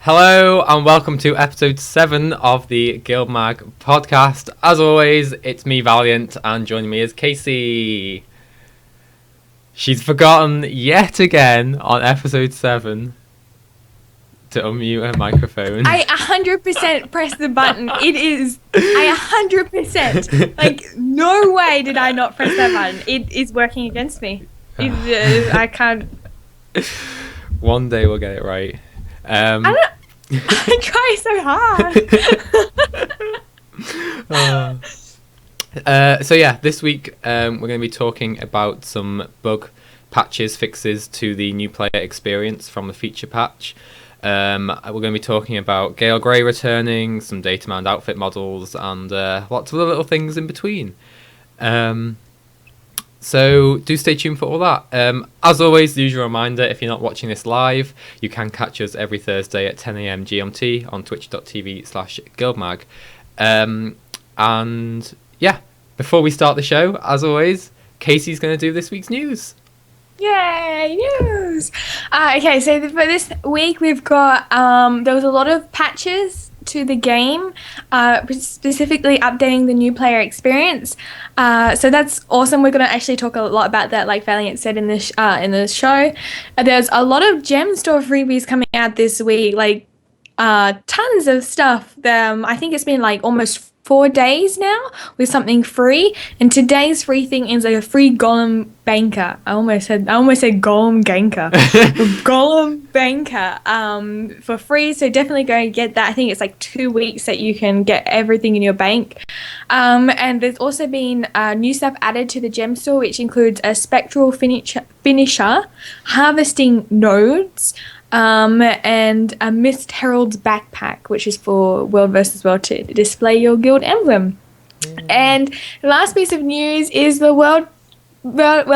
Hello and welcome to episode 7 of the GuildMag podcast. As always, it's me, Valiant, and joining me is Casey. She's forgotten yet again on episode 7 to unmute her microphone. I 100% pressed the button. I 100%. Like, no way did I not press that button. It is working against me. I can't. One day we'll get it right. I try so hard. So yeah, this week we're going to be talking about some bug patches, fixes to the new player experience from the feature patch. We're going to be talking about Gaile Gray returning, some data mined outfit models, and lots of little things in between. So do stay tuned for all that. As always, the usual reminder, if you're not watching this live, you can catch us every Thursday at 10 a.m. GMT on twitch.tv/GuildMag. And yeah, before we start the show, as always, Casey's going to do this week's news. Yay, news! Okay, so for this week we've got, there was a lot of patches to the game, specifically updating the new player experience. So that's awesome. We're going to actually talk a lot about that, like Valiant said in the show. There's a lot of gem store freebies coming out this week, like tons of stuff. I think it's been like almost 4 days now with something free, and today's free thing is like a free golem banker. I almost said golem ganker. Golem banker for free, so definitely go and get that. I think it's like 2 weeks that you can get everything in your bank. And there's also been new stuff added to the gem store, which includes a spectral finisher, harvesting nodes, and a Mist Herald's backpack, which is for World vs. World to display your guild emblem. Mm. And the last piece of news is the World vs.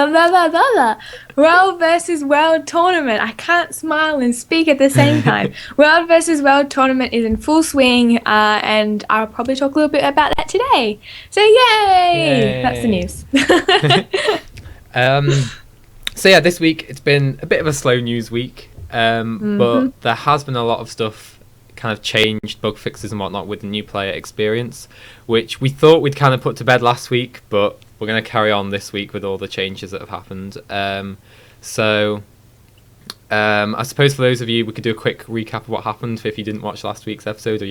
World tournament. I can't smile and speak at the same time. World vs. World tournament is in full swing, and I'll probably talk a little bit about that today. So yay! That's the news. So yeah, this week it's been a bit of a slow news week. But there has been a lot of stuff kind of changed, bug fixes and whatnot with the new player experience, which we thought we'd kind of put to bed last week, but we're going to carry on this week with all the changes that have happened. So I suppose for those of you, we could do a quick recap of what happened if you didn't watch last week's episode, or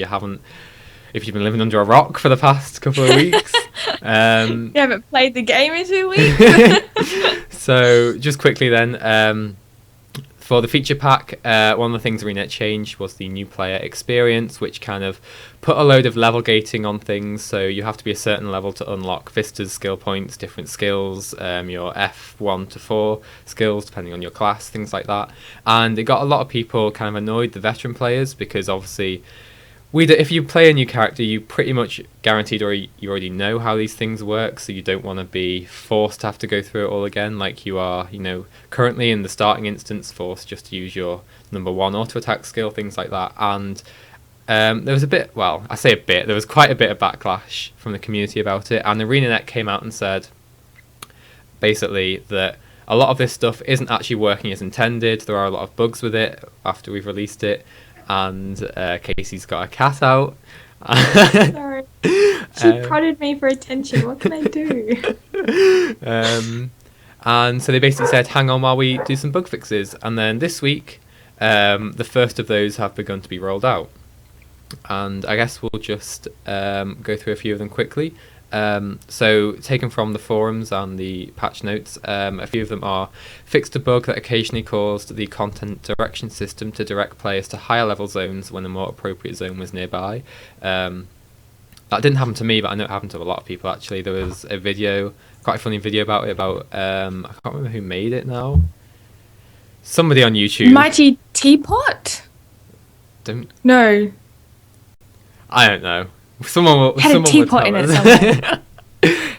if you've been living under a rock for the past couple of weeks. You haven't played the game in 2 weeks. So just quickly then, for the feature pack, one of the things Arena changed was the new player experience, which kind of put a load of level gating on things. So you have to be a certain level to unlock Vista's skill points, different skills, your F1 to 4 skills, depending on your class, things like that. And it got a lot of people kind of annoyed, the veteran players, because obviously if you play a new character, you pretty much guaranteed or you already know how these things work, so you don't want to be forced to have to go through it all again, like you are, currently in the starting instance, forced just to use your number 1 auto attack skill, things like that. And there was there was quite a bit of backlash from the community about it, and ArenaNet came out and said basically that a lot of this stuff isn't actually working as intended. There are a lot of bugs with it after we've released it. And Casey's got a cat out. Sorry. She prodded me for attention. What can I do? And so they basically said, hang on while we do some bug fixes. And then this week, the first of those have begun to be rolled out. And I guess we'll just go through a few of them quickly. So taken from the forums and the patch notes, a few of them are fixed a bug that occasionally caused the content direction system to direct players to higher level zones when a more appropriate zone was nearby. That didn't happen to me, but I know it happened to a lot of people actually. There was a video, quite a funny video about it, I can't remember who made it now. Somebody on YouTube. Mighty Teapot? No. I don't know. Someone had a teapot in it somewhere.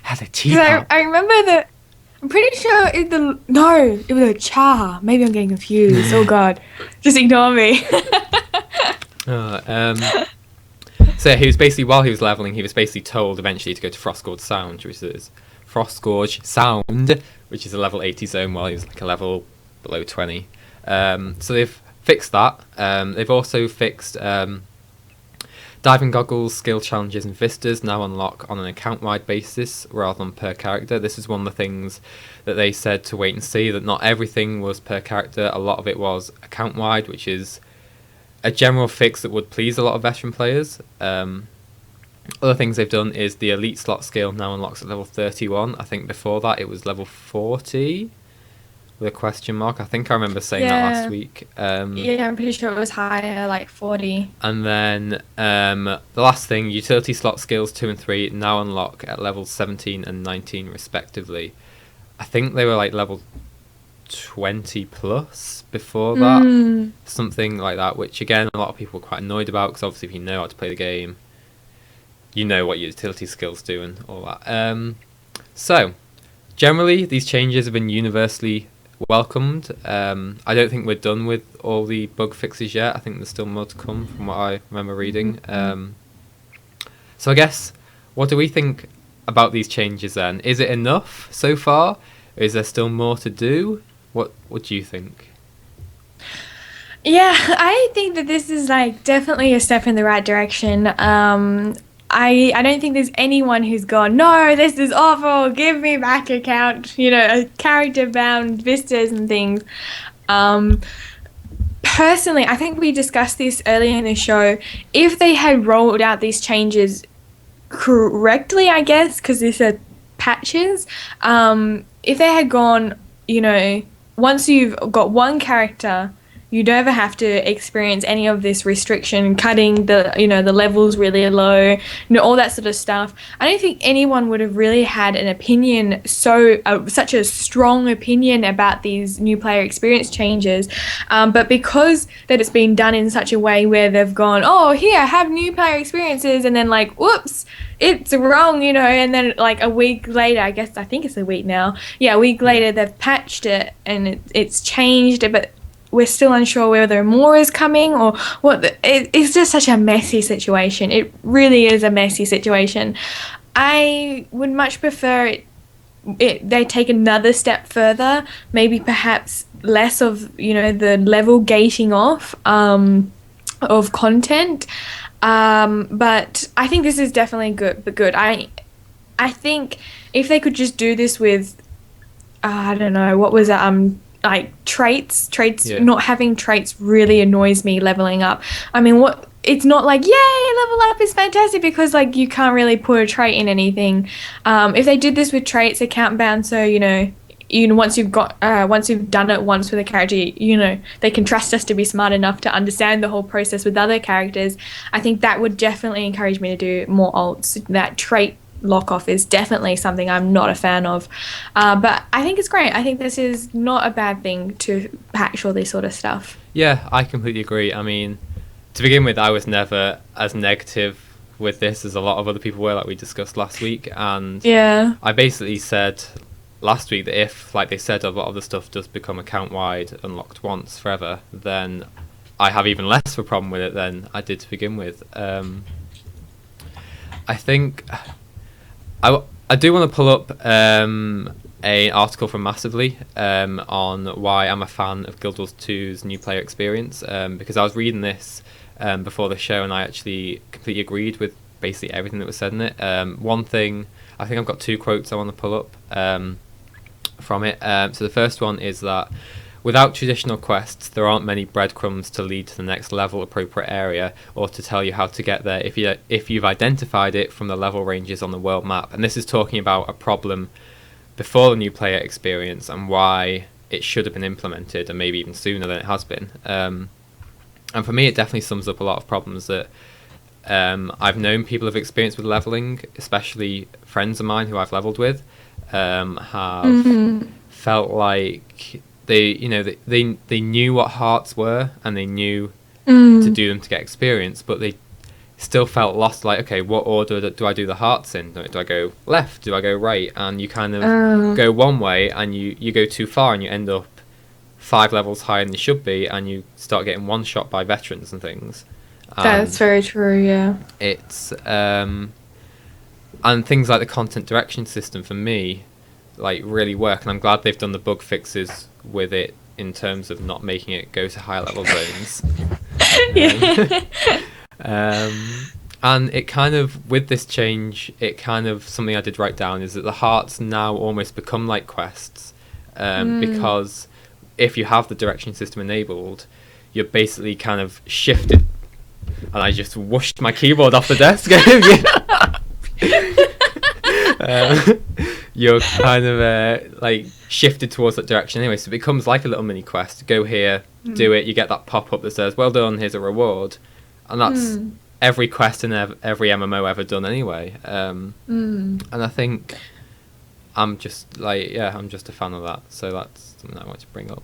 Had a teapot. I remember I'm pretty sure it was a char. Maybe I'm getting confused. Oh god, just ignore me. So he was basically, while he was leveling, he was basically told eventually to go to Frostgorge Sound, which is a level 80 zone, while he was like a level below 20. So they've fixed that. They've also fixed diving goggles, skill challenges, and vistas now unlock on an account-wide basis rather than per character. This is one of the things that they said to wait and see, that not everything was per character. A lot of it was account-wide, which is a general fix that would please a lot of veteran players. Other things they've done is the elite slot skill now unlocks at level 31. I think before that it was level 40 with a question mark. I think I remember saying that last week. Yeah, I'm pretty sure it was higher, like 40. And then the last thing, utility slot skills 2 and 3 now unlock at levels 17 and 19 respectively. I think they were like level 20 plus before that, something like that, which again a lot of people were quite annoyed about, because obviously if you know how to play the game, you know what your utility skills do and all that. So generally these changes have been universally welcomed. I don't think we're done with all the bug fixes yet. I think there's still more to come from what I remember reading. So I guess, what do we think about these changes then? Is it enough so far? Is there still more to do? What do you think? Yeah, I think that this is like definitely a step in the right direction. I don't think there's anyone who's gone, no, this is awful, give me back character bound vistas and things. Personally, I think we discussed this earlier in the show. If they had rolled out these changes correctly, I guess, because these are patches, if they had gone, once you've got one character, you don't ever have to experience any of this restriction, cutting the levels really low, all that sort of stuff. I don't think anyone would have really had an opinion, such a strong opinion about these new player experience changes. But because that it's been done in such a way where they've gone, oh, here, have new player experiences, and then like, whoops, it's wrong, and then like a week later, I think it's a week now. Yeah, a week later they've patched it and it's changed, but we're still unsure whether more is coming or what. It's just such a messy situation. It really is a messy situation. I would much prefer they take another step further, maybe perhaps less of the level gating off of content. But I think this is definitely good. I think if they could just do this with I don't know, what was it, like traits, yeah. Not having traits really annoys me leveling up. I mean, it's not like, yay, level up is fantastic, because like you can't really put a trait in anything. If they did this with traits, account bound, so once you've done it once with a character, they can trust us to be smart enough to understand the whole process with other characters. I think that would definitely encourage me to do more alts. That trait lock off is definitely something I'm not a fan of, but I think it's great. I think this is not a bad thing to patch all this sort of stuff. Yeah, I completely agree. I mean, to begin with, I was never as negative with this as a lot of other people were, like we discussed last week, and I basically said last week that if, like they said, a lot of the stuff does become account wide, unlocked once forever, then I have even less of a problem with it than I did to begin with. I think I do want to pull up an article from Massively on why I'm a fan of Guild Wars 2's new player experience, because I was reading this before the show and I actually completely agreed with basically everything that was said in it. One thing, I think I've got 2 quotes I want to pull up from it. So the first one is that without traditional quests, there aren't many breadcrumbs to lead to the next level appropriate area or to tell you how to get there if you've identified it from the level ranges on the world map. And this is talking about a problem before the new player experience and why it should have been implemented, and maybe even sooner than it has been. And for me, it definitely sums up a lot of problems that I've known people have experienced with leveling, especially friends of mine who I've leveled with, have felt like they knew what hearts were and they knew to do them to get experience, but they still felt lost. Like, okay, what order do I do the hearts in? Do I go left? Do I go right? And you kind of go one way and you go too far and you end up 5 levels higher than you should be, and you start getting one shot by veterans and things. That's very true, yeah. It's and things like the content direction system for me like really work, and I'm glad they've done the bug fixes with it in terms of not making it go to higher level zones. Yeah. And it kind of, with this change, it kind of, something I did write down is that the hearts now almost become like quests, because if you have the direction system enabled, you're basically kind of shifted, and I just whooshed my keyboard off the desk. You're kind of like shifted towards that direction anyway, so it becomes like a little mini quest. Go here, do it, you get that pop-up that says, well done, here's a reward. And that's every quest in every MMO ever done anyway. And I think I'm just like, I'm just a fan of that. So that's something I want to bring up.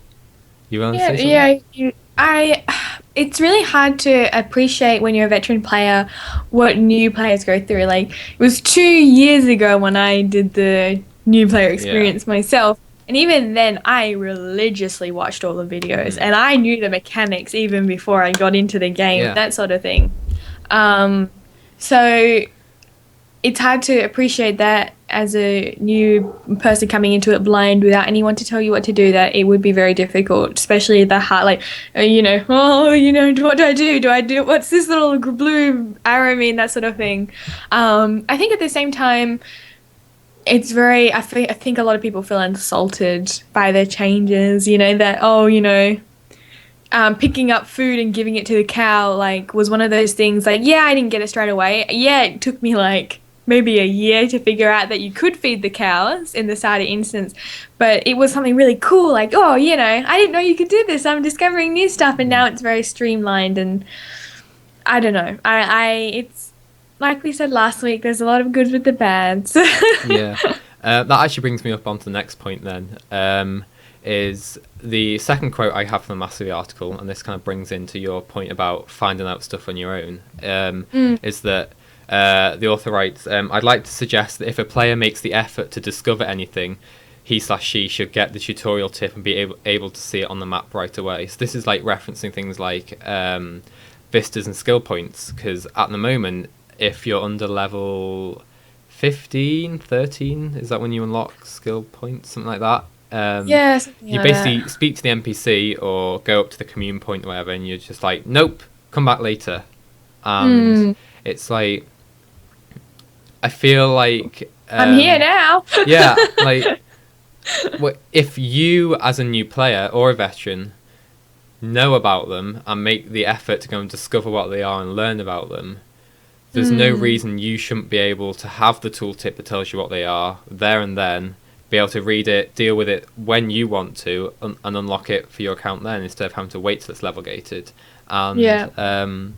You want to say something? It's really hard to appreciate when you're a veteran player what new players go through. Like, it was 2 years ago when I did the new player experience myself. And even then, I religiously watched all the videos, and I knew the mechanics even before I got into the game, that sort of thing. So it's hard to appreciate that as a new person coming into it blind without anyone to tell you what to do, that it would be very difficult, especially the heart, like, what do I do? What's this little blue arrow mean? That sort of thing. I think at the same time, it's very, I think a lot of people feel insulted by the changes, that, picking up food and giving it to the cow, like, was one of those things, like, I didn't get it straight away. It took me, like, maybe a year to figure out that you could feed the cows in the Sada instance, but it was something really cool, like, I didn't know you could do this, I'm discovering new stuff, and now it's very streamlined, and I don't know, it's, like we said last week, there's a lot of goods with the bads. That actually brings me up onto the next point then, is the second quote I have from the Mastery article, and this kind of brings into your point about finding out stuff on your own, is that the author writes, I'd like to suggest that if a player makes the effort to discover anything, he/she should get the tutorial tip and be able to see it on the map right away. So this is like referencing things like vistas and skill points, because at the moment, if you're under level 15, 13, is that when you unlock skill points, something like that? You basically speak to the NPC or go up to the commune point or whatever, and you're just like, nope, come back later. And it's like, I feel like I'm here now. Like, if you as a new player or a veteran know about them and make the effort to go and discover what they are and learn about them, there's no reason you shouldn't be able to have the tooltip that tells you what they are there and then, be able to read it, deal with it when you want to, and unlock it for your account then, instead of having to wait till it's level gated. And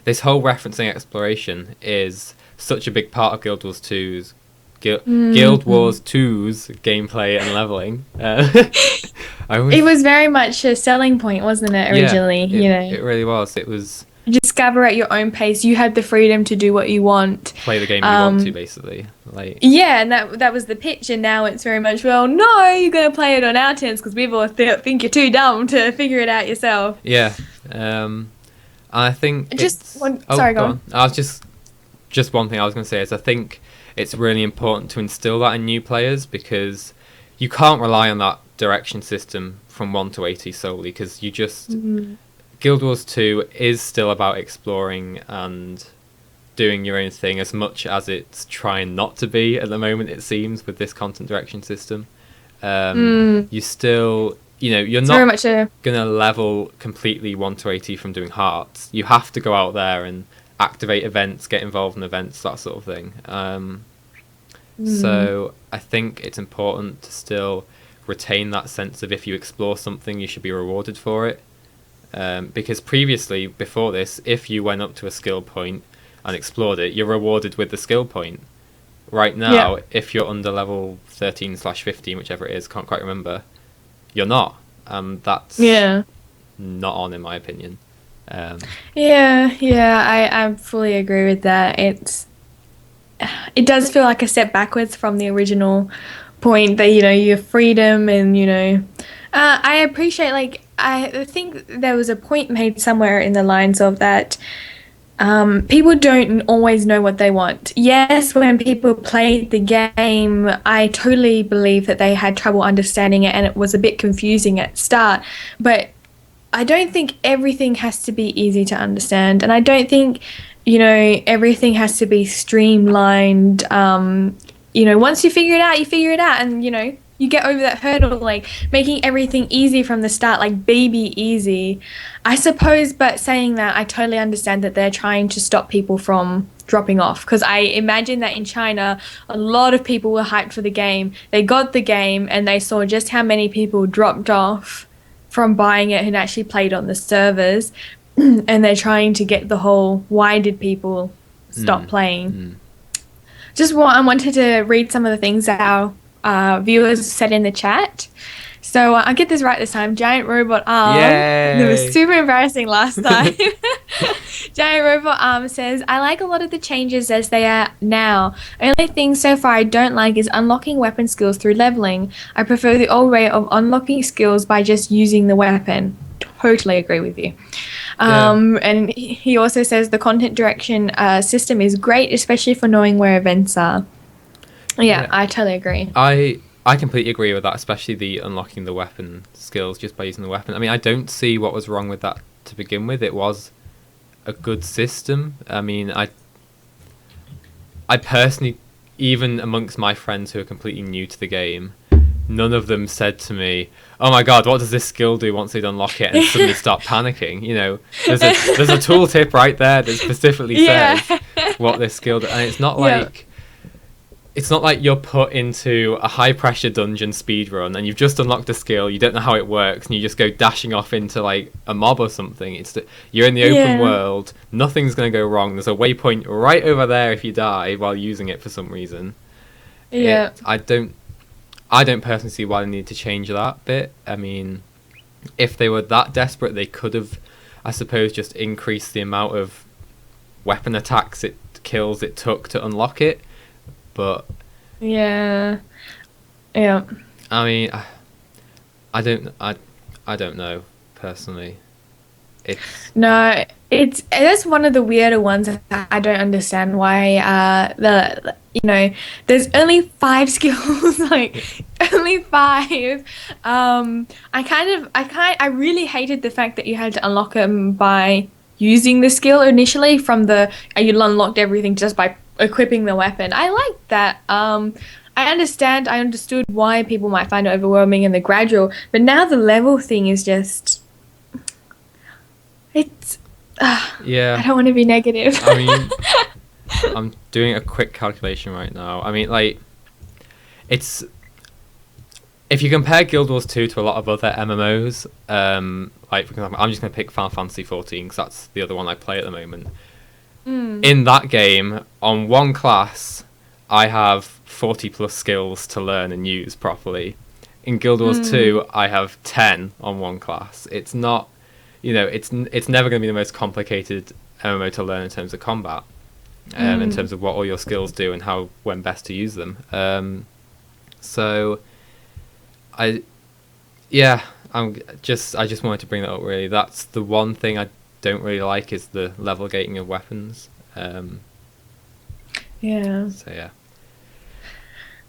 this whole referencing exploration is such a big part of Guild Wars 2's Guild Wars 2's gameplay and leveling. It was very much a selling point, wasn't it, originally? It really was. It was, discover at your own pace. You had the freedom to do what you want. Play the game you want to, basically. And that was the pitch, and now it's very much, well, no, you're going to play it on our terms because people think you're too dumb to figure it out yourself. I think sorry, go on. I was just one thing I was going to say is I think it's really important to instill that in new players, because you can't rely on that direction system from 1 to 80 solely, because you just... Guild Wars 2 is still about exploring and doing your own thing, as much as it's trying not to be at the moment, it seems, with this content direction system. You still... you're not going to level completely 1 to 80 from doing hearts. You have to go out there and activate events, get involved in events, that sort of thing. So I think it's important to still retain that sense of, if you explore something, you should be rewarded for it. Because previously, before this, if you went up to a skill point and explored it, you're rewarded with the skill point. Right now, if you're under level 13/15, whichever it is, can't quite remember, you're not. That's not on, in my opinion. I fully agree with that. It does feel like a step backwards from the original point that, your freedom and, I appreciate, like, I think there was a point made somewhere in the lines of that people don't always know what they want. Yes, when people played the game, I totally believe that they had trouble understanding it and it was a bit confusing at start. But I don't think everything has to be easy to understand. And I don't think, everything has to be streamlined. Once you figure it out, you figure it out. And, you get over that hurdle, like making everything easy from the start, like baby easy. I suppose, but saying that, I totally understand that they're trying to stop people from dropping off. Because I imagine that in China, a lot of people were hyped for the game. They got the game and they saw just how many people dropped off from buying it and actually played on the servers. And they're trying to get the whole, why did people stop playing? I wanted to read some of the things that our viewers said in the chat. So I'll get this right this time. Giant robot arm. Yay! It was super embarrassing last time. Giant robot arm says, I like a lot of the changes as they are now. Only thing so far I don't like is unlocking weapon skills through leveling. I prefer the old way of unlocking skills by just using the weapon. Totally agree with you. And he also says the content direction system is great, especially for knowing where events are. Yeah, I totally agree. I completely agree with that, especially the unlocking the weapon skills just by using the weapon. I mean, I don't see what was wrong with that to begin with. It was a good system. I mean, I personally, even amongst my friends who are completely new to the game, none of them said to me, "Oh my god, what does this skill do?" once they'd unlock it and suddenly start panicking. There's a tooltip right there that specifically says what this skill does, and it's not like you're put into a high pressure dungeon speedrun and you've just unlocked a skill, you don't know how it works, and you just go dashing off into like a mob or something. You're in the open world, nothing's going to go wrong. There's a waypoint right over there if you die while using it for some reason. I don't personally see why they need to change that bit. I mean, if they were that desperate, they could have, I suppose, just increased the amount of weapon attacks it took to unlock it. But yeah. I mean, I don't know personally. That's one of the weirder ones that I don't understand why there's only 5 skills, like only 5. I really hated the fact that you had to unlock them by using the skill initially you unlocked everything just by equipping the weapon. I like that. I understood why people might find it overwhelming and the gradual, but now the level thing is just I don't want to be negative. I mean, I'm doing a quick calculation right now. I mean, like, if you compare Guild Wars 2 to a lot of other MMOs, like, for example, I'm just going to pick Final Fantasy 14 because that's the other one I play at the moment. In that game, on one class, I have 40 plus skills to learn and use properly. In Guild Wars 2, I have 10 on one class. It's not, it's never going to be the most complicated MMO to learn in terms of combat, in terms of what all your skills do and when best to use them. I just wanted to bring that up. Really, that's the one thing I don't really like is the level gating of weapons. So yeah.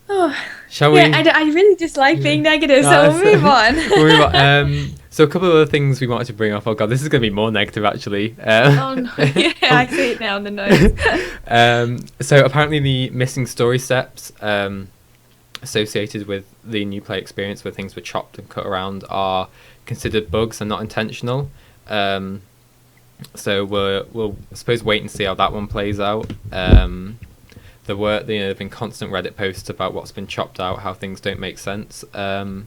Oh, shall we? I really dislike being negative, so we'll move on. We'll move on. So a couple of other things we wanted to bring up. Oh god, this is going to be more negative actually. Oh no! Yeah, I see it now in the notes. So apparently the missing story steps associated with the new play experience, where things were chopped and cut around, are considered bugs and not intentional. So we'll I suppose wait and see how that one plays out. There have been constant Reddit posts about what's been chopped out, how things don't make sense. I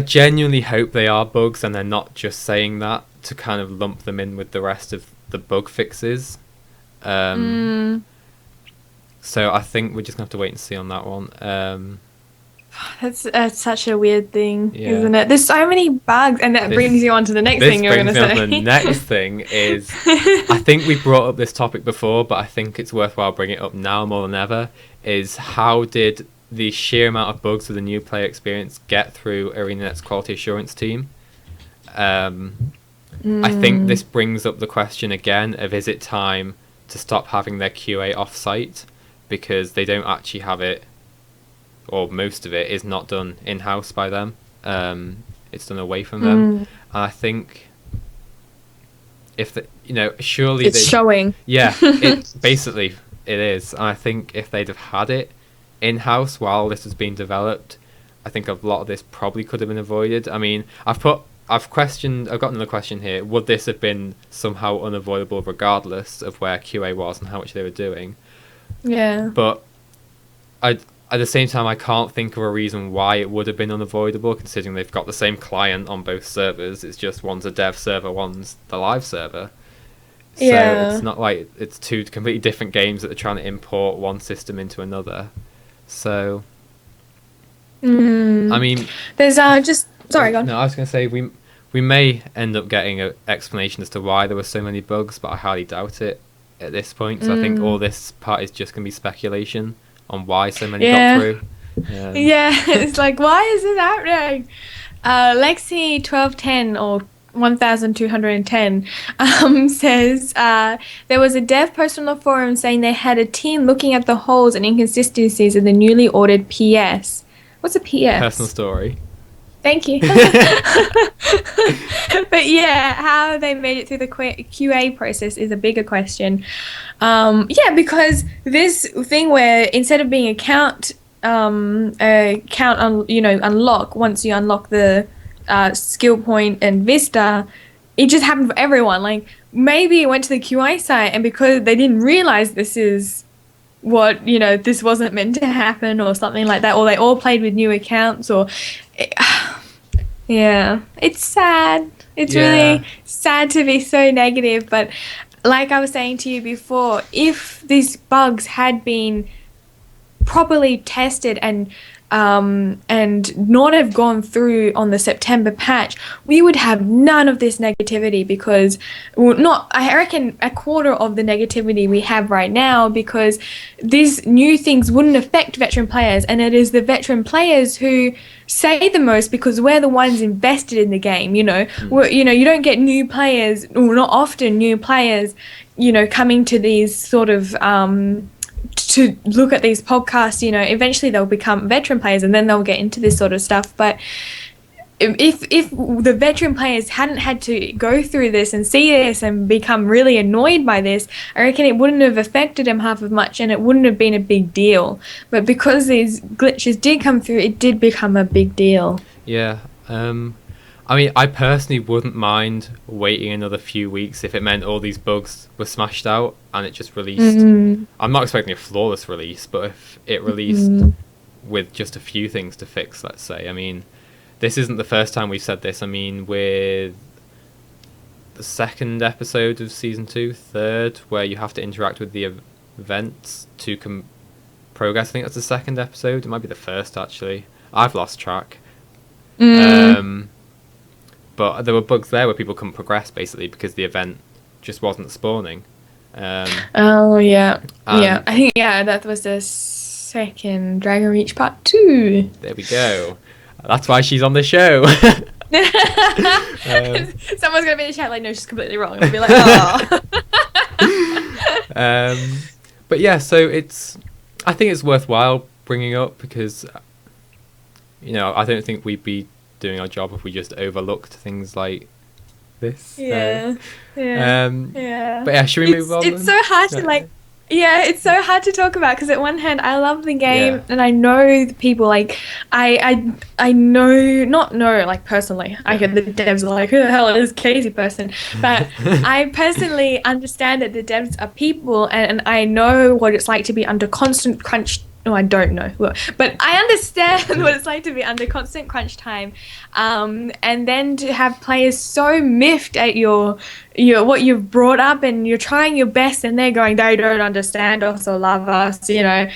genuinely hope they are bugs and they're not just saying that to kind of lump them in with the rest of the bug fixes. So I think we're just gonna have to wait and see on that one. That's such a weird thing, isn't it? There's so many bugs, and that brings you on to the next thing you're going to say. The next thing is, I think we brought up this topic before, but I think it's worthwhile bringing it up now more than ever, is how did the sheer amount of bugs of the new player experience get through ArenaNet's quality assurance team? I think this brings up the question again of, is it time to stop having their QA off-site, because they don't actually have it, or most of it is not done in-house by them. It's done away from them. And I think if surely it's showing. Yeah, it basically it is. And I think if they'd have had it in-house while this was being developed, I think a lot of this probably could have been avoided. I mean, I've got another question here. Would this have been somehow unavoidable regardless of where QA was and how much they were doing? Yeah. But at the same time, I can't think of a reason why it would have been unavoidable, considering they've got the same client on both servers. It's just one's a dev server, one's the live server. So it's not like it's two completely different games that they're trying to import one system into another. So, I mean... There's Sorry, go on. No, I was going to say, we may end up getting an explanation as to why there were so many bugs, but I highly doubt it at this point. So I think all this part is just going to be speculation on why so many got through. It's like, why is it happening? Lexi 1210 or 1210 says there was a dev post on the forum saying they had a team looking at the holes and inconsistencies in the newly ordered PS. What's a PS? Personal story. Thank you. But yeah, how they made it through the QA process is a bigger question. Because this thing where instead of being unlock, once you unlock the skill point and Vista, it just happened for everyone. Like, maybe it went to the QA site, and because they didn't realize this is what, this wasn't meant to happen or something like that, or they all played with new accounts, or it's sad. It's really sad to be so negative, but like I was saying to you before, if these bugs had been properly tested and not have gone through on the September patch, we would have none of this negativity, because I reckon a quarter of the negativity we have right now, because these new things wouldn't affect veteran players, and it is the veteran players who say the most, because we're the ones invested in the game. You don't get new players, or not often new players, coming to these sort of to look at these podcasts. Eventually they'll become veteran players, and then they'll get into this sort of stuff. But if the veteran players hadn't had to go through this and see this and become really annoyed by this, I reckon it wouldn't have affected them half as much, and it wouldn't have been a big deal. But because these glitches did come through, it did become a big deal. Yeah. I mean, I personally wouldn't mind waiting another few weeks if it meant all these bugs were smashed out and it just released. I'm not expecting a flawless release, but if it released with just a few things to fix, let's say. I mean, this isn't the first time we've said this. I mean, with the second episode of Season 2, third, where you have to interact with the events to progress. I think that's the second episode. It might be the first, actually. I've lost track. But there were bugs there where people couldn't progress, basically, because the event just wasn't spawning. I think that was the second Dragon Reach Part 2. There we go. That's why she's on the show. Someone's gonna be in the chat like, no, she's completely wrong. I'll be like, oh. But yeah, so I think it's worthwhile bringing up, because I don't think we'd be doing our job if we just overlooked things like this. But yeah, should we move on? It's so hard to it's so hard to talk about, because at one hand I love the game, and I know the people, like I know like personally, I get the devs are like, who the hell is this Casey person, but I personally understand that the devs are people, and I know what it's like to be under constant crunch. No, I don't know, but I understand what it's like to be under constant crunch time, and then to have players so miffed at your what you've brought up, and you're trying your best, and they're going, they don't understand us or love us, and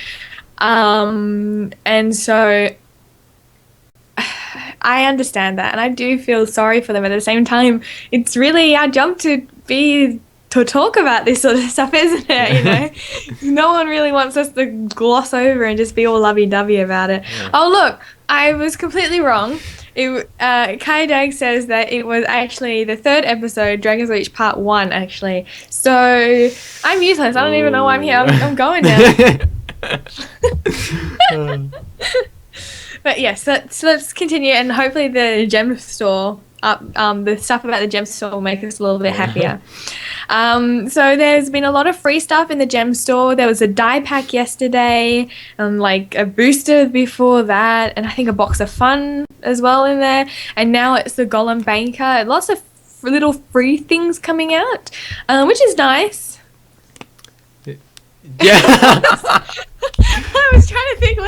so I understand that, and I do feel sorry for them. At the same time, it's really our job to talk about this sort of stuff, isn't it? No one really wants us to gloss over and just be all lovey-dovey about it. Oh, look, I was completely wrong. Kai Dag says that it was actually the third episode, Dragon's Reach Part 1, actually. So I'm useless. I don't even know why I'm here. I'm going now. But yes, so let's continue, and hopefully the gem store, the stuff about the gem store will make us a little bit happier. So there's been a lot of free stuff in the gem store. There was a die pack yesterday, like a booster before that, and I think a box of fun as well in there. And now it's the Golem Banker. Lots of little free things coming out, which is nice. Yeah. I was trying to think,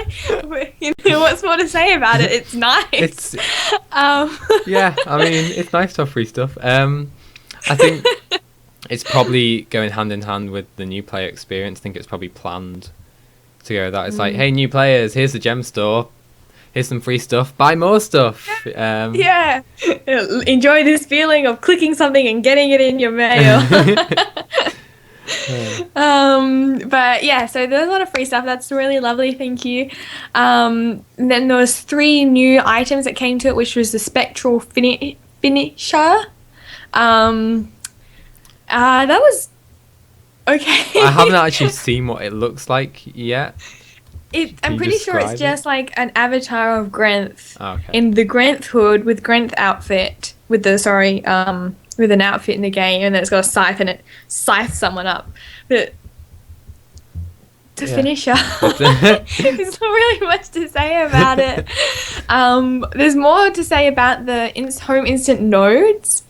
what's more to say about it? It's nice. Yeah, I mean, it's nice to have free stuff. I think it's probably going hand in hand with the new player experience. I think it's probably planned to go that. It's like, hey, new players, here's the gem store. Here's some free stuff. Buy more stuff. Yeah. Enjoy this feeling of clicking something and getting it in your mail. But yeah, so there's a lot of free stuff. That's really lovely, thank you. Then there was 3 new items that came to it, which was the Spectral Finisher. That was okay. I haven't actually seen what it looks like yet. I'm pretty sure it's just like an avatar of Grenth okay. in the Grenth hood with Grenth outfit, with an outfit in the game, and then it's got a scythe and it scythes someone up. But to finish up, there's not really much to say about it. There's more to say about the home instant nodes.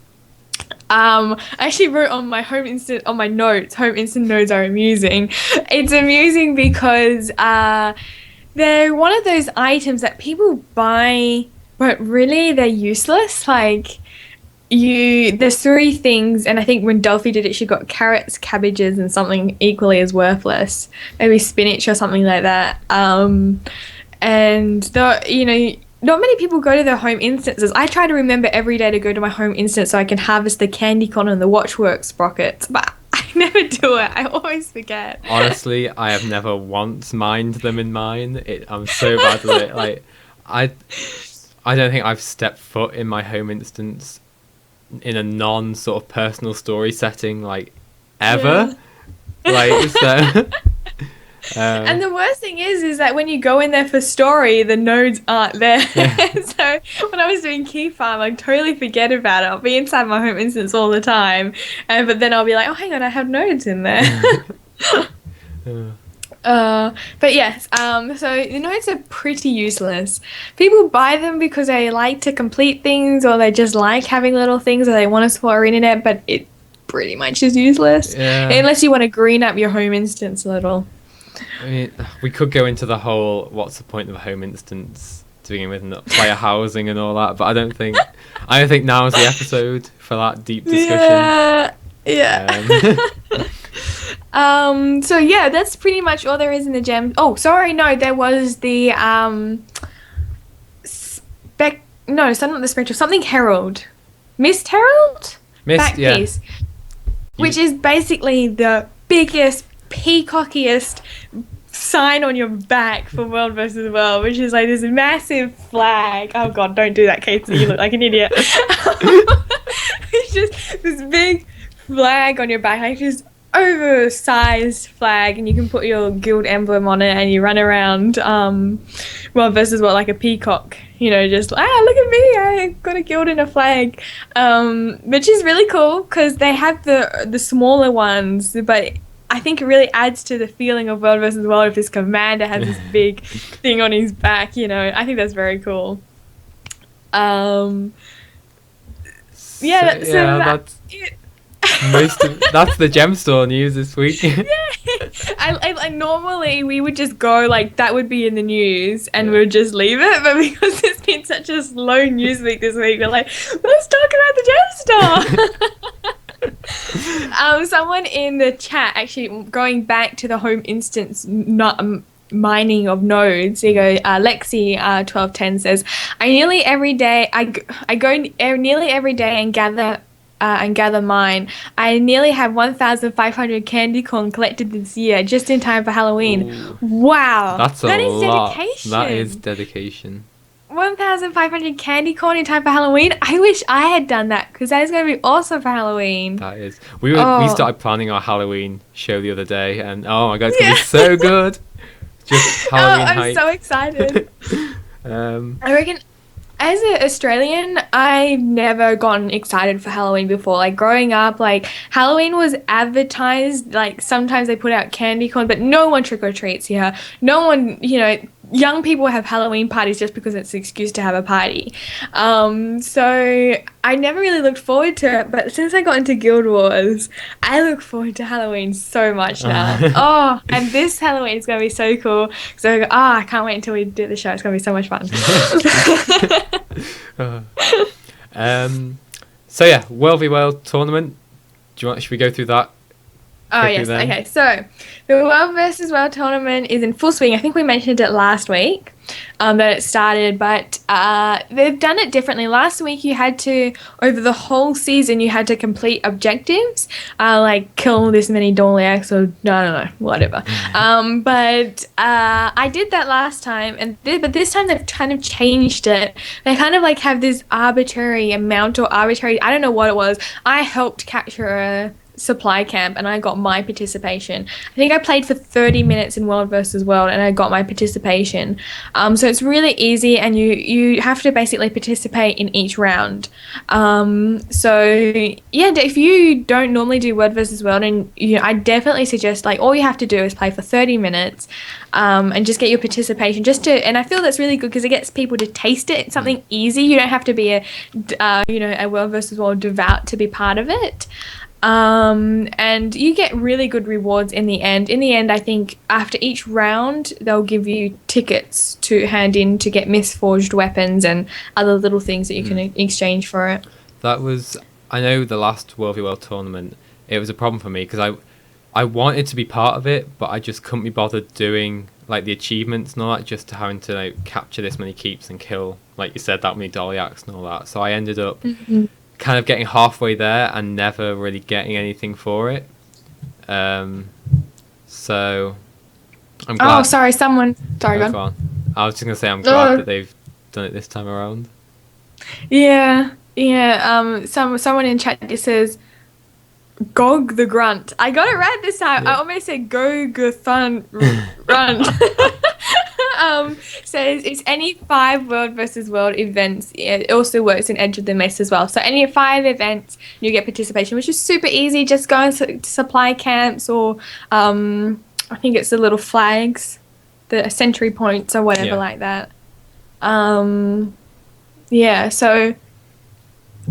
I actually wrote on my notes, home instant nodes are amusing. It's amusing because they're one of those items that people buy, but really they're useless. Like, there's 3 things, and I think when Delphi did it, she got carrots, cabbages, and something equally as worthless, maybe spinach or something like that. And not many people go to their home instances. I try to remember every day to go to my home instance so I can harvest the candy con and the Watchworks sprockets, but I never do it. I always forget. Honestly, I have never once mined them in mine. I'm so bad at it. Like, I don't think I've stepped foot in my home instance in a non sort of personal story setting, like, ever. Yeah. Like, so. And the worst thing is that when you go in there for story, the nodes aren't there. Yeah. So when I was doing Key Farm, I totally forget about it. I'll be inside my home instance all the time, but then I'll be like, oh, hang on, I have nodes in there. But yes, so the nodes are pretty useless. People buy them because they like to complete things, or they just like having little things, or they want to support our internet, but it pretty much is useless. Yeah. Unless you want to green up your home instance a little. I mean, we could go into the whole what's the point of a home instance to begin with, and player housing and all that, but I don't think now is the episode for that deep discussion. Yeah. So yeah, that's pretty much all there is in the gem. Oh, sorry, no, there was the not the Spectral, something Herald. Mist Herald? Mist, yeah. Piece, which is basically the biggest, peacockiest sign on your back for World vs. World, which is like this massive flag. Oh god, don't do that, Casey, you look like an idiot. It's just this big flag on your back, like just oversized flag, and you can put your guild emblem on it, and you run around World vs. World like a peacock, just look at me, I got a guild and a flag, which is really cool because they have the smaller ones, but I think it really adds to the feeling of World vs. World if this commander has this big thing on his back, I think that's very cool. That's it. That's the gem store news this week. Yeah. I normally we would just go like that would be in the news and we'd just leave it, but because it's been such a slow news week this week, we're like, let's talk about the gem store. Someone in the chat, actually going back to the home instance mining of nodes, you go, Lexi 1210 says, I go nearly every day and gather mine. I nearly have 1,500 candy corn collected this year, just in time for Halloween. Ooh. Wow, that is dedication. That is dedication. 1,500 candy corn in time for Halloween. I wish I had done that because that is going to be awesome for Halloween. That is. We started planning our Halloween show the other day, and oh my god, it's gonna be so good. Just Halloween I'm hype. so excited. I reckon, as an Australian, I've never gotten excited for Halloween before. Like growing up, like Halloween was advertised. Like sometimes they put out candy corn, but no one trick or treats here. No one, young people have Halloween parties just because it's an excuse to have a party. So I never really looked forward to it, but since I got into Guild Wars, I look forward to Halloween so much now. And this Halloween is going to be so cool. So I can't wait until we do the show. It's going to be so much fun. So yeah, World v World tournament. Should we go through that? Oh yes, then? Okay. So the World versus World tournament is in full swing. I think we mentioned it last week that it started, but they've done it differently. Last week you had to, over the whole season, you had to complete objectives, like kill this many Doliacs or whatever. But I did that last time, but this time they've kind of changed it. They kind of like have this arbitrary amount or arbitrary, I don't know what it was. I helped capture a supply camp and I got my participation. I think I played for 30 minutes in World versus World and I got my participation. So it's really easy and you have to basically participate in each round. So yeah, if you don't normally do World versus World, and I definitely suggest like all you have to do is play for 30 minutes and just get your participation and I feel that's really good because it gets people to taste it. It's something easy. You don't have to be a World versus World devout to be part of it. And you get really good rewards in the end. In the end, I think after each round, they'll give you tickets to hand in to get misforged weapons and other little things that you can exchange for it. I know the last World v World tournament, it was a problem for me because I wanted to be part of it, but I just couldn't be bothered doing like the achievements and all that, just having to like capture this many keeps and kill, like you said, that many Doliacs and all that. So I ended up kind of getting halfway there and never really getting anything for it. So I'm glad. Oh, sorry, Sorry, go on. I was just gonna say I'm glad that they've done it this time around. Yeah. Someone in chat just says Gog the Grunt. I got it right this time. Yeah. I almost said Go-Guthun Runt. Says it's any 5 World versus World events. It also works in Edge of the Mist as well. So any 5 events, you get participation, which is super easy. Just go into supply camps or I think it's the little flags, the sentry points or whatever like that. So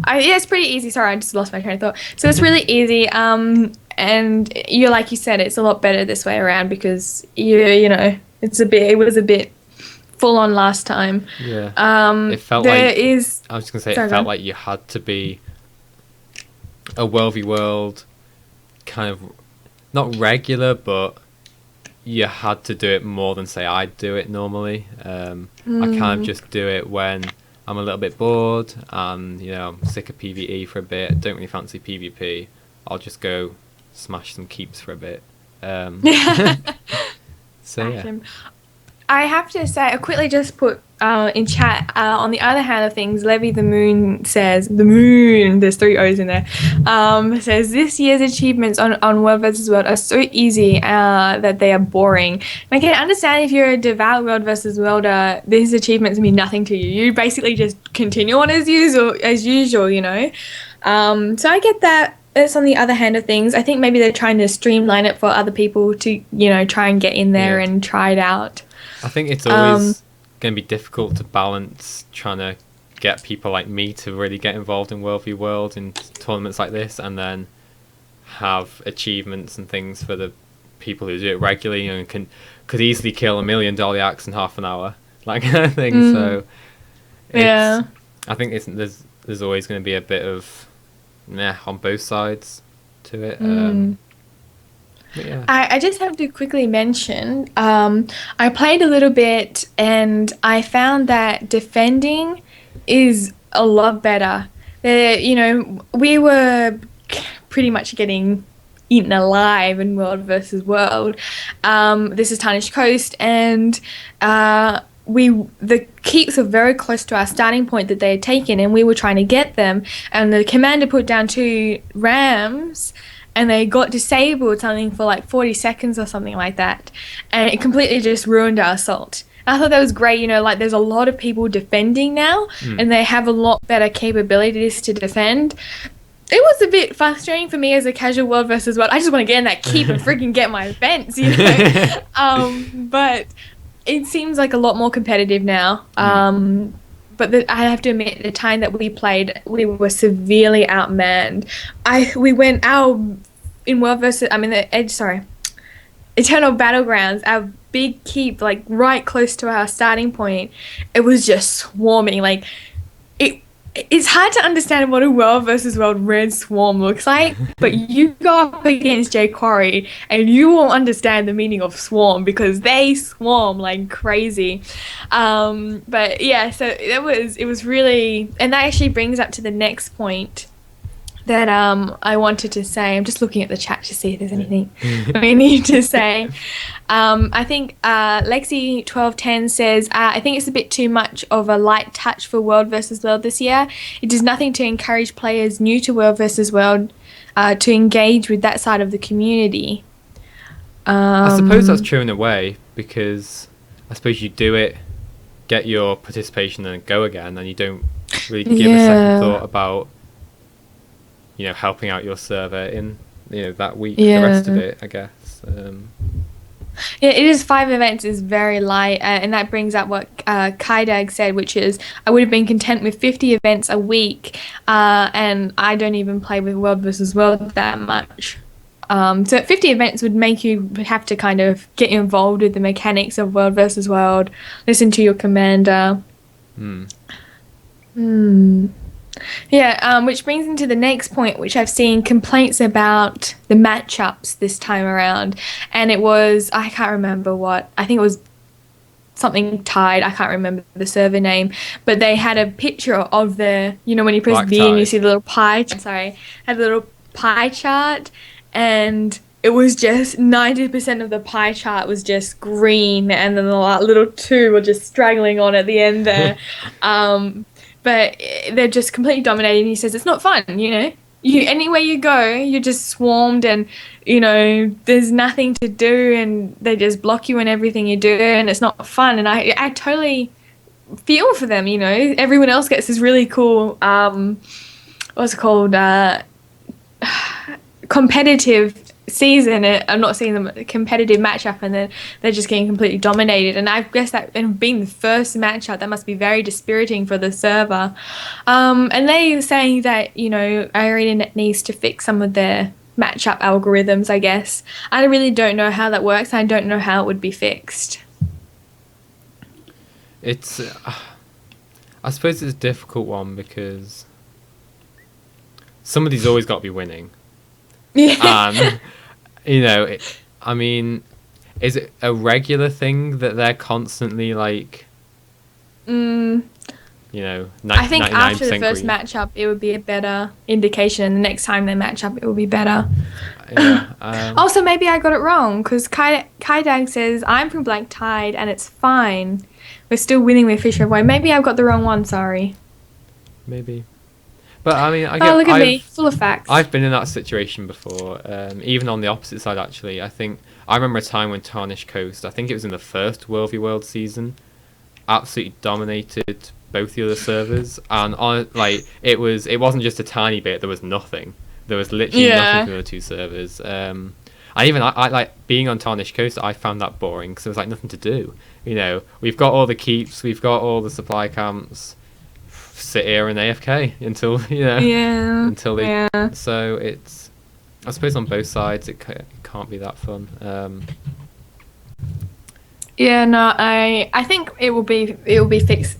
it's pretty easy. Sorry, I just lost my train of thought. So it's really easy. And like you said, it's a lot better this way around because it was a bit full on last time. Yeah. It felt felt like you had to be a World v World kind of not regular, but you had to do it more than say I do it normally. I kind of just do it when I'm a little bit bored and I'm sick of PvE for a bit, don't really fancy PvP. I'll just go smash some keeps for a bit. So yeah. I have to say, I quickly just put in chat, on the other hand of things, Levy the Moon says, there's 3 O's in there, says this year's achievements on World vs. World are so easy that they are boring. And I can understand if you're a devout World vs. Worlder, these achievements mean nothing to you. You basically just continue on as usual. So I get that. It's on the other hand of things. I think maybe they're trying to streamline it for other people to, try and get in there and try it out. I think it's always going to be difficult to balance trying to get people like me to really get involved in World v World in tournaments like this, and then have achievements and things for the people who do it regularly and could easily kill 1 million Doliacs in half an hour, that kind of thing. So I think there's always going to be a bit of on both sides to it. Yeah. I just have to quickly mention, I played a little bit and I found that defending is a lot better. We were pretty much getting eaten alive in World versus World. This is Tarnished Coast, and the keeps were very close to our starting point that they had taken, and we were trying to get them, and the commander put down 2 rams, and they got disabled something for like 40 seconds or something like that, and it completely just ruined our assault. And I thought that was great, like there's a lot of people defending now, and they have a lot better capabilities to defend. It was a bit frustrating for me as a casual world versus world. I just want to get in that keep and freaking get my events, but it seems like a lot more competitive now. But I have to admit, the time that we played, we were severely outmanned. We went in World versus, Eternal Battlegrounds, our big keep, like right close to our starting point. It was just swarming. Like it's hard to understand what a World versus World red swarm looks like, but you go up against Jay Quarry and you will understand the meaning of swarm, because they swarm like crazy. But yeah, so it was really, and that actually brings up to the next point that I wanted to say. I'm just looking at the chat to see if there's anything we need to say. I think Lexi1210 says, I think it's a bit too much of a light touch for World versus World this year. It does nothing to encourage players new to World versus World to engage with that side of the community. I suppose that's true in a way, because I suppose you do it, get your participation and go again, and you don't really give a second thought about helping out your server in that week. The rest of it, I guess. Yeah, it is 5 events is very light, and that brings up what Kaidag said, which is I would have been content with 50 events a week, and I don't even play with World versus World that much. So 50 events would make you have to kind of get involved with the mechanics of World versus World, listen to your commander. Yeah, which brings into the next point, which I've seen complaints about the matchups this time around. And it was, I can't remember what, I think it was something Tide, I can't remember the server name, but they had a picture of the, when you press Black B Tide. and you see the little pie, had a little pie chart, and it was just 90% of the pie chart was just green, and then the little 2 were just straggling on at the end there. But they're just completely dominating. He says it's not fun, anywhere you go, you're just swarmed, and there's nothing to do, and they just block you in everything you do, and it's not fun. And I totally feel for them. Everyone else gets this really cool what's it called, competitive season. I'm not seeing them competitive matchup, and then they're just getting completely dominated. And I guess that, and being the first matchup, that must be very dispiriting for the server. And they're saying that Arena needs to fix some of their matchup algorithms, I guess. I really don't know how that works. I don't know how it would be fixed. It's I suppose it's a difficult one, because somebody's always got to be winning. Yeah. Is it a regular thing that they're constantly like, I think after the first green? matchup, it would be a better indication, and the next time they match up, it will be better. Yeah, Also, maybe I got it wrong, because Kaidag says, I'm from Black Tide, and it's fine. We're still winning with Fisher Boy. Maybe I've got the wrong one, sorry. Maybe. But look at me, full of facts. I've been in that situation before, even on the opposite side, actually. I remember a time when Tarnished Coast, I think it was in the first World v World season, absolutely dominated both the other servers, and it wasn't just a tiny bit. There was nothing. There was literally nothing for the 2 servers. I like being on Tarnished Coast. I found that boring, because there was like nothing to do. We've got all the keeps, we've got all the supply camps. Sit here and AFK until until they. Yeah. So it's, I suppose on both sides it can't be that fun. Yeah, no, I think it will be fixed.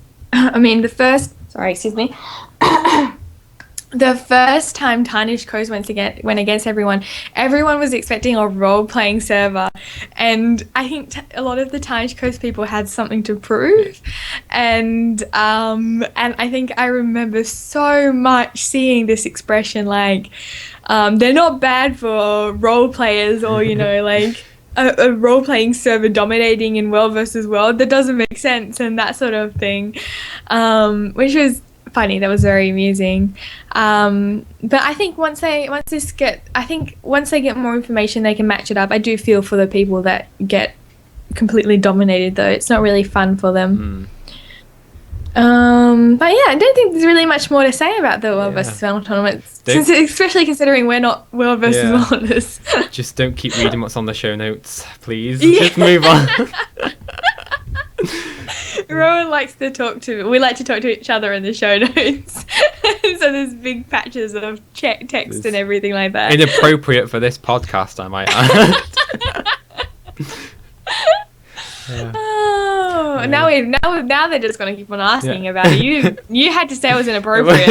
The first time Tarnished Coast went against everyone was expecting a role-playing server, and I think a lot of the Tarnished Coast people had something to prove, and I think I remember so much seeing this expression like, they're not bad for role players, or a role-playing server dominating in World versus World. That doesn't make sense, and that sort of thing, which was funny. That was very amusing. But I think once they get more information, they can match it up. I do feel for the people that get completely dominated, though. It's not really fun for them. But yeah, I don't think there's really much more to say about the World versus World tournaments, especially considering we're not World versus Worlders. Just don't keep reading what's on the show notes, please. Just move on. Rowan likes to talk to. We like to talk to each other in the show notes. So there's big patches of text and everything like that. Inappropriate for this podcast, I might add. Now they're just gonna keep on asking about it. You had to say it was inappropriate.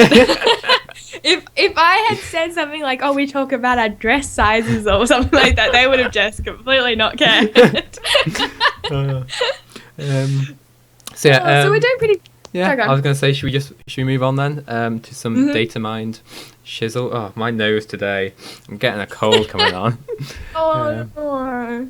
If I had said something like, "Oh, we talk about our dress sizes" or something like that, they would have just completely not cared. So we're doing pretty. Yeah, I was gonna say, should we move on then to some data mined shizzle? Oh, my nose today. I'm getting a cold coming on. No.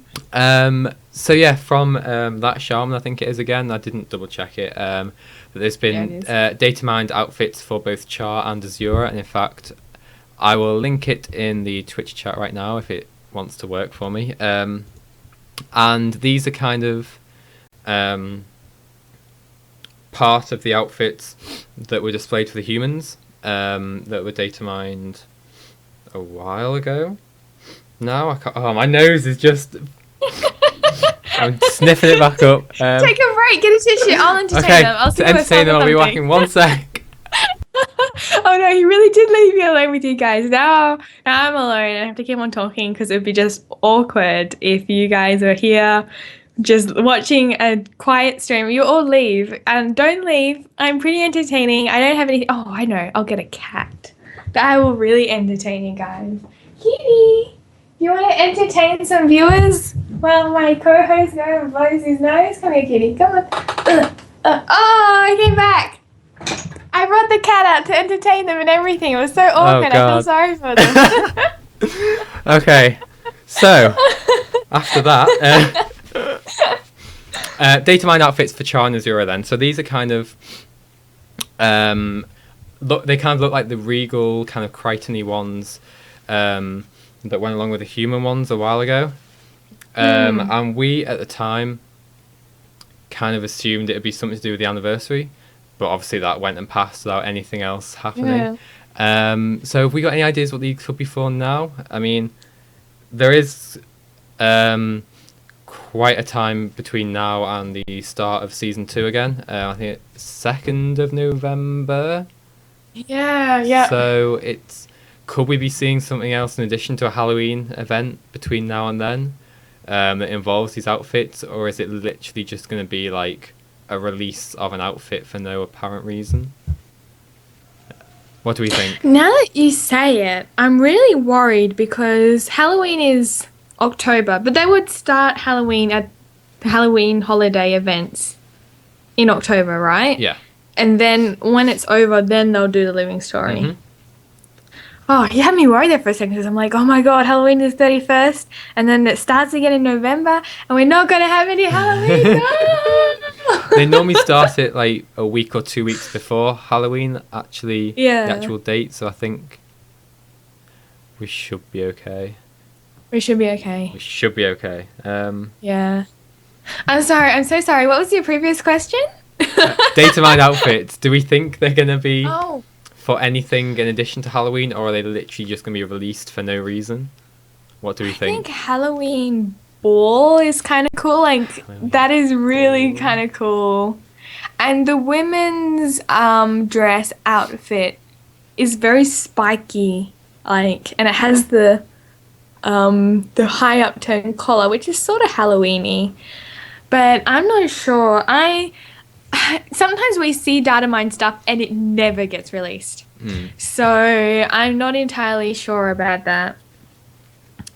So yeah, from that Shaman, I think it is again. I didn't double check it. But there's been data mined outfits for both Char and Azura, and in fact, I will link it in the Twitch chat right now if it wants to work for me. And these are kind of part of the outfits that were displayed for the humans that were data mined a while ago. Now I can't. Oh, my nose is just. I'm sniffing it back up. Take a break, get a tissue. I'll entertain them. I'll see to entertain them, I'll be whacking 1 sec. Oh no, he really did leave me alone with you guys. Now I'm alone. I have to keep on talking because it would be just awkward if you guys were here just watching a quiet stream. You all leave. And don't leave. I'm pretty entertaining. I don't have any. Oh, I know. I'll get a cat. That will really entertain you guys. Kitty, you want to entertain some viewers? Well, my co-host goes and blows his nose. Come here, Kitty. Come on. Oh, I came back. I brought the cat out to entertain them and everything. It was so awkward. I feel sorry for them. Okay. So, after that, data mine outfits for Char and Azura then. So these are kind of, they kind of look like the regal kind of Crichton-y ones that went along with the human ones a while ago. And we, at the time, kind of assumed it would be something to do with the anniversary. But obviously that went and passed without anything else happening. Yeah. So have we got any ideas what these could be for now? I mean, there is quite a time between now and the start of Season 2 again. I think it's 2nd of November. Yeah. So could we be seeing something else in addition to a Halloween event between now and then that involves these outfits? Or is it literally just going to be like a release of an outfit for no apparent reason? What do we think? Now that you say it, I'm really worried because Halloween is October, but they would start Halloween at the Halloween holiday events in October, right? Yeah. And then when it's over, then they'll do the living story. Mm-hmm. Oh, you had me worried there for a second because I'm like, oh my god, Halloween is 31st, and then it starts again in November, and we're not going to have any Halloween. They normally start it like a week or 2 weeks before Halloween, the actual date, so I think we should be okay. We should be okay. Yeah. I'm so sorry. What was your previous question? Data mine outfits. Do we think they're going to be for anything in addition to Halloween, or are they literally just going to be released for no reason? What do we think? I think Halloween ball is kind of cool. Like, that is really kind of cool. And the women's dress outfit is very spiky, like, and it has the high upturned collar, which is sort of Halloween-y. But I'm not sure. Sometimes we see data mine stuff and it never gets released. So I'm not entirely sure about that.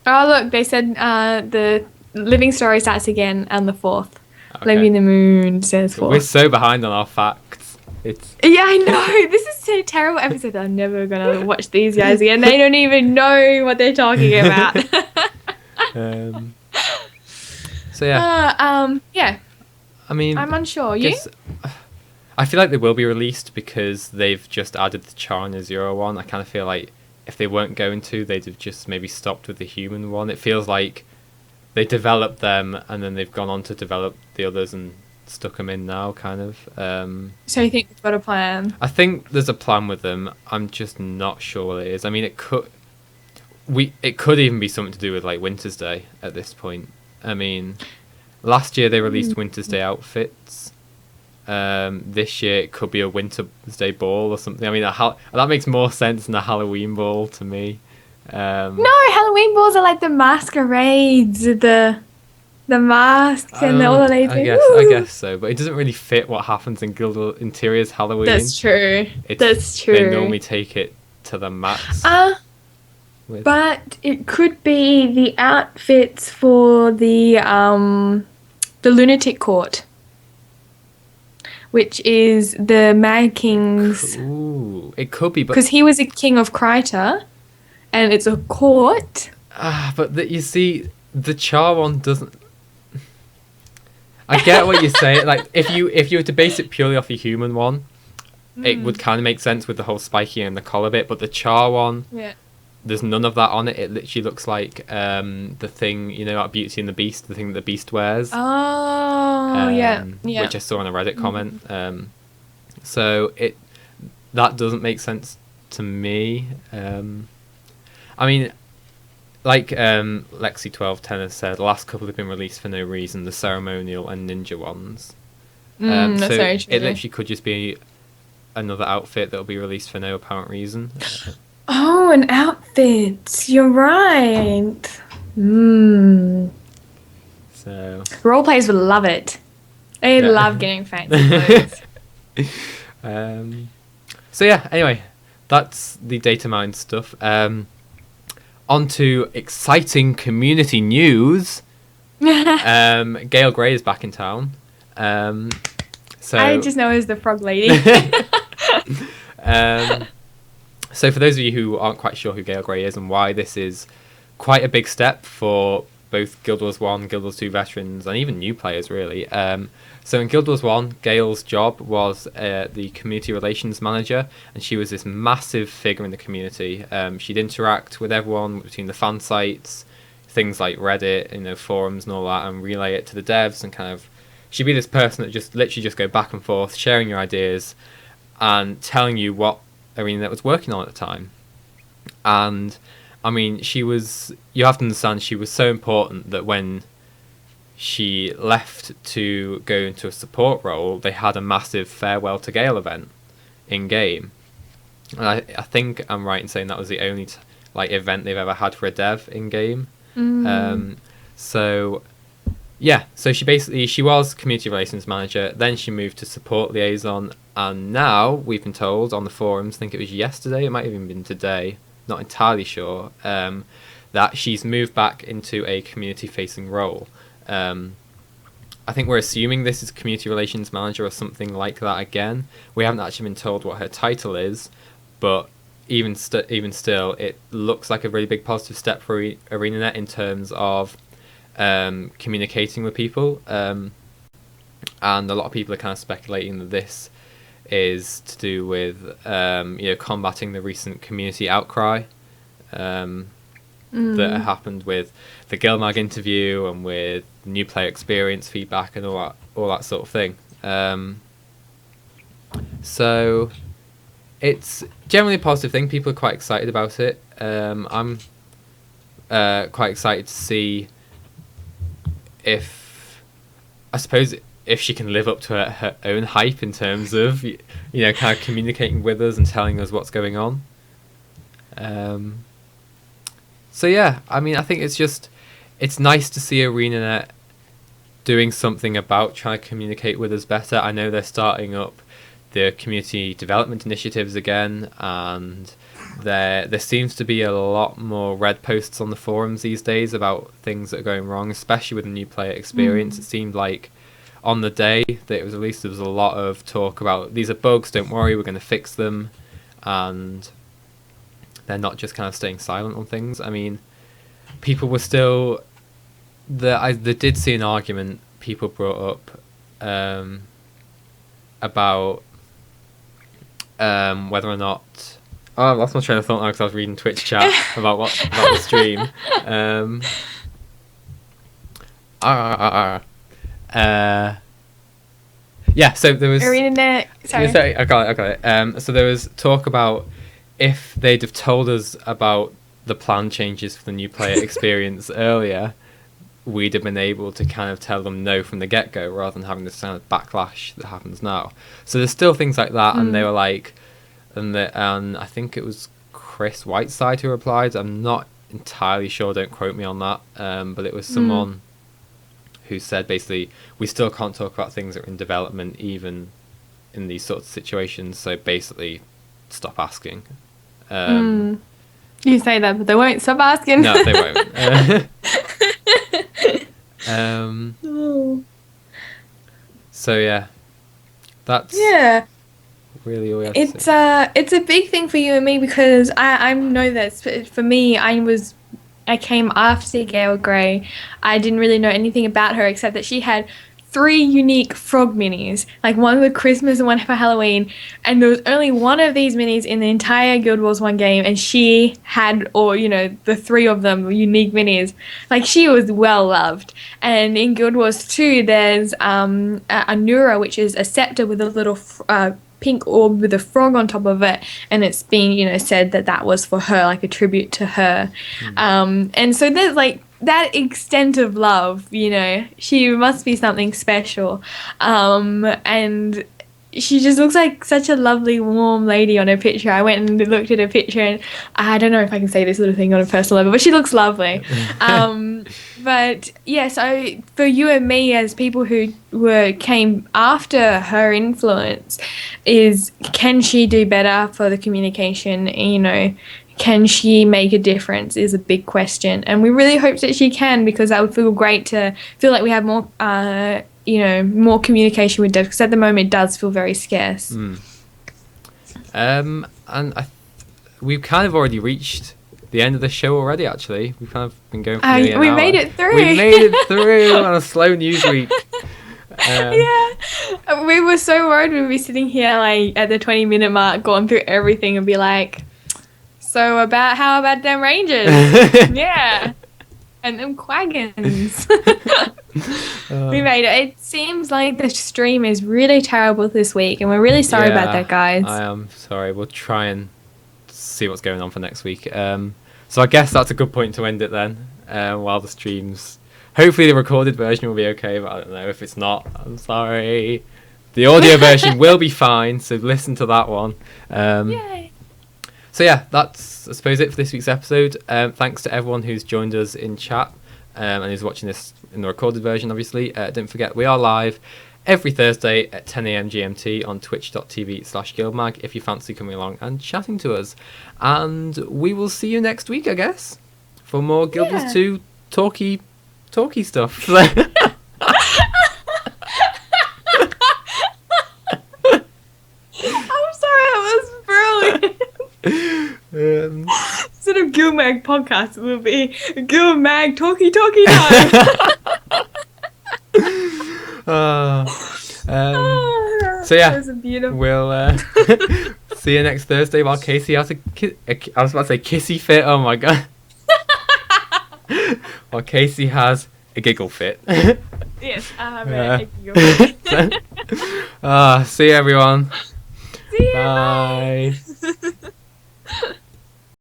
Oh, look, they said the living story starts again on the 4th. Okay. Living the Moon says 4th. We're so behind on our facts. Yeah, I know. This is a terrible episode. I'm never going to watch these guys again. They don't even know what they're talking about. So yeah, Yeah, I mean, I'm unsure. You? I feel like they will be released because they've just added the Char and the Zero one. I kind of feel like if they weren't going to, they'd have just maybe stopped with the human one. It feels like they developed them and then they've gone on to develop the others and stuck them in now, kind of. So you think we've got a plan? I think there's a plan with them. I'm just not sure what it is. I mean, it could even be something to do with like Winter's Day at this point. I mean, last year they released Winter's Day outfits. This year it could be a Winter's Day ball or something. I mean, that makes more sense than a Halloween ball to me. No, Halloween balls are like the masquerades, the mask and all the ladies. I guess so, but it doesn't really fit what happens in Guild Interior's Halloween. That's true. That's true. They normally take it to the max. But it could be the outfits for the lunatic court, which is the Mad King's. Ooh, it could be, but because he was a king of Kryta, and it's a court. But you see, the Char one doesn't. I get what you're saying. Like, if you were to base it purely off a human one, it would kind of make sense with the whole spiky and the collar bit. But the Char one, there's none of that on it. It literally looks like the thing, you know, like Beauty and the Beast, the thing that the Beast wears. Oh, yeah. Which I saw in a Reddit comment. So that doesn't make sense to me. I mean, like Lexi1210 has said, the last couple have been released for no reason, the ceremonial and ninja ones. That's so very true. it literally could just be another outfit that will be released for no apparent reason. Oh, an outfit. You're right. So role players would love it. They love getting fancy clothes. So yeah, anyway, that's the data mine stuff. On to exciting community news. Gaile Gray is back in town. So I just know her as the frog lady. So for those of you who aren't quite sure who Gaile Gray is and why this is quite a big step for both Guild Wars 1, Guild Wars 2 veterans, and even new players, really. So in Guild Wars 1, Gaile's job was the community relations manager, and she was this massive figure in the community. She'd interact with everyone between the fan sites, things like Reddit, you know, forums and all that, and relay it to the devs, and kind of, she'd be this person that just literally just go back and forth, sharing your ideas, and telling you what arena that was working on at the time. And I mean, you have to understand, she was so important that when she left to go into a support role, they had a massive farewell to Gaile event in game. And I think I'm right in saying that was the only event they've ever had for a dev in game. So she was community relations manager, then she moved to support liaison, and now we've been told on the forums, I think it was yesterday, it might have even been today, not entirely sure, that she's moved back into a community facing role. I think we're assuming this is community relations manager or something like that again. We haven't actually been told what her title is, but even still, it looks like a really big positive step for ArenaNet in terms of communicating with people. And a lot of people are kind of speculating that this is to do with combating the recent community outcry that happened with the GuildMag interview and with new player experience feedback and all that sort of thing. So it's generally a positive thing. People are quite excited about it. I'm quite excited to see if she can live up to her own hype in terms of, kind of communicating with us and telling us what's going on. So yeah, I mean, I think it's nice to see ArenaNet doing something about trying to communicate with us better. I know they're starting up the community development initiatives again, and there seems to be a lot more red posts on the forums these days about things that are going wrong, especially with the new player experience. It seemed like on the day that it was released, there was a lot of talk about, these are bugs, don't worry, we're going to fix them, and they're not just kind of staying silent on things. I mean, people were still I did see an argument people brought up about whether or not. Oh, I lost my train of thought now because I was reading Twitch chat about the stream. Yeah, so there was. Reading it. Sorry. I got it. So there was talk about if they'd have told us about the plan changes for the new player experience earlier, we'd have been able to kind of tell them no from the get-go rather than having this kind of backlash that happens now. So there's still things like that, and they were like, and I think it was Chris Whiteside who replied. I'm not entirely sure, don't quote me on that, but it was someone who said basically we still can't talk about things that are in development even in these sorts of situations, so basically stop asking. You say that, but they won't stop asking. No, they won't. So yeah, that's really all we have to say. It's a big thing for you and me because I know that for me I came after Gaile Gray. I didn't really know anything about her except that she had 3 unique frog minis, like one for Christmas and one for Halloween, and there was only one of these minis in the entire Guild Wars 1 game, and she had, the 3 of them unique minis. Like, she was well loved. And in Guild Wars 2, there's a Nura, which is a scepter with a little pink orb with a frog on top of it, and it's been, said that was for her, like a tribute to her. And so there's like that extent of love, she must be something special. And she just looks like such a lovely, warm lady on her picture. I went and looked at her picture, and I don't know if I can say this little thing on a personal level, but she looks lovely. But yeah, so for you and me as people who came after her influence, can she do better for the communication? Can she make a difference is a big question, and we really hope that she can, because that would feel great to feel like we have more more communication with devs, because at the moment it does feel very scarce. And we've kind of already reached the end of the show already. Actually, we've kind of been going for nearly an hour. Made it through. We made it through on a slow news week. Yeah, we were so worried we'd be sitting here like at the 20-minute mark, going through everything, and be like, "So how about them Rangers?" Yeah. And them Quaggins. We made it. It seems like the stream is really terrible this week, and we're really sorry about that, guys. I am sorry. We'll try and see what's going on for next week. So I guess that's a good point to end it then, while the streams... Hopefully the recorded version will be okay, but I don't know. If it's not, I'm sorry. The audio version will be fine, so listen to that one. Yay. So yeah, that's, I suppose, it for this week's episode. Thanks to everyone who's joined us in chat and who's watching this in the recorded version, obviously. Don't forget, we are live every Thursday at 10 a.m. GMT on twitch.tv/GuildMag if you fancy coming along and chatting to us. And we will see you next week, I guess, for more Guild Wars 2 talky stuff. I'm sorry, that was brilliant. Instead of GuildMag podcast, it will be GuildMag talky time. So yeah, that was beautiful. We'll see you next Thursday while Casey has I was about to say kissy fit. Oh my god. While Casey has a giggle fit. Yes, I have a giggle fit. See you, everyone. See you. Bye. Bye.